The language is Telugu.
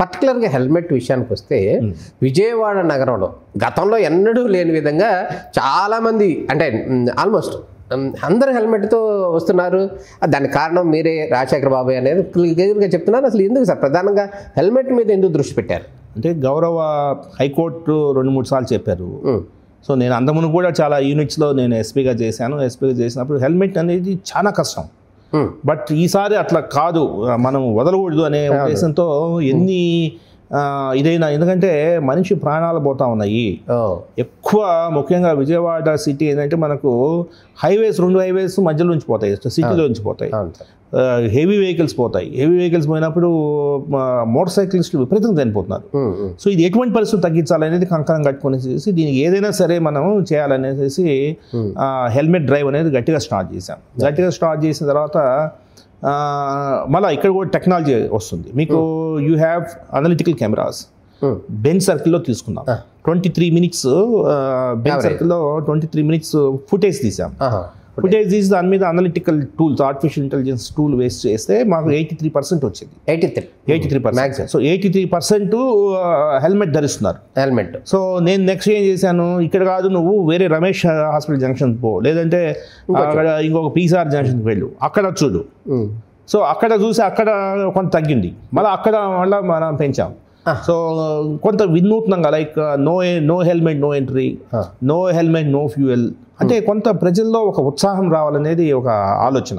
పర్టికులర్గా హెల్మెట్ విషయానికి వస్తే విజయవాడ నగరంలో గతంలో ఎన్నడూ లేని విధంగా చాలామంది అంటే ఆల్మోస్ట్ అందరూ హెల్మెట్తో వస్తున్నారు. దానికి కారణం మీరే రాజశేఖర బాబు అనేది క్లియర్గా చెప్తున్నారు. అసలు ఎందుకు సార్ ప్రధానంగా హెల్మెట్ మీద ఎందుకు దృష్టి పెట్టారు? అంటే గౌరవ హైకోర్టు 2-3 సార్లు చెప్పారు. సో నేను అంతకుముందు కూడా చాలా యూనిట్స్లో నేను ఎస్పీగా చేశాను. ఎస్పీగా చేసినప్పుడు హెల్మెట్ అనేది చాలా కష్టం. బట్ ఈసారి అట్లా కాదు, మనం వదలకూడదు అనే ఉద్దేశంతో ఎన్ని ఇదైనా, ఎందుకంటే మనిషి ప్రాణాలు పోతా ఉన్నాయి. ఎక్కువ ముఖ్యంగా విజయవాడ సిటీ ఏంటంటే మనకు హైవేస్ 2 హైవేస్ మధ్యలో నుంచి పోతాయి, సిటీలో నుంచి పోతాయి. హెవీ వెహికల్స్ పోతాయి. హెవీ వెహికల్స్ పోయినప్పుడు మోటార్ సైకిలిస్టులు విపరీతంగా చనిపోతున్నారు. సో ఇది ఎటువంటి పరిస్థితులు తగ్గించాలనేది కంకణం కట్టుకునేసి దీనికి ఏదైనా సరే మనం చేయాలనేసి హెల్మెట్ డ్రైవ్ అనేది గట్టిగా స్టార్ట్ చేసాం. గట్టిగా స్టార్ట్ చేసిన తర్వాత మళ్ళీ ఇక్కడ కూడా టెక్నాలజీ వస్తుంది. మీకు you have analytical cameras. Bench సర్కిల్లో తీసుకున్నాం 23 minutes. బెంచ్ సర్కిల్లో 23 minutes ఫుటేజ్ తీసాం. ఫుటేజ్ తీసి దాని మీద analytical tools, artificial intelligence tool waste చేస్తే మాకు 83% వచ్చింది. 83%. సో 83% హెల్మెట్ ధరిస్తున్నారు. హెల్మెట్. సో నేను నెక్స్ట్ ఏం చేశాను, ఇక్కడ కాదు నువ్వు వేరే రమేష్ హాస్పిటల్ జంక్షన్ పో, లేదంటే ఇంకొక పీసీఆర్ జంక్షన్కి వెళ్ళు, అక్కడ చూడు. సో అక్కడ చూసి అక్కడ కొంత తగ్గింది. మళ్ళీ మనం పెంచాం. సో కొంత వినూత్నంగా like no helmet no entry, no helmet no fuel, అంటే కొంత ప్రజల్లో ఒక ఉత్సాహం రావాలనేది ఒక ఆలోచన.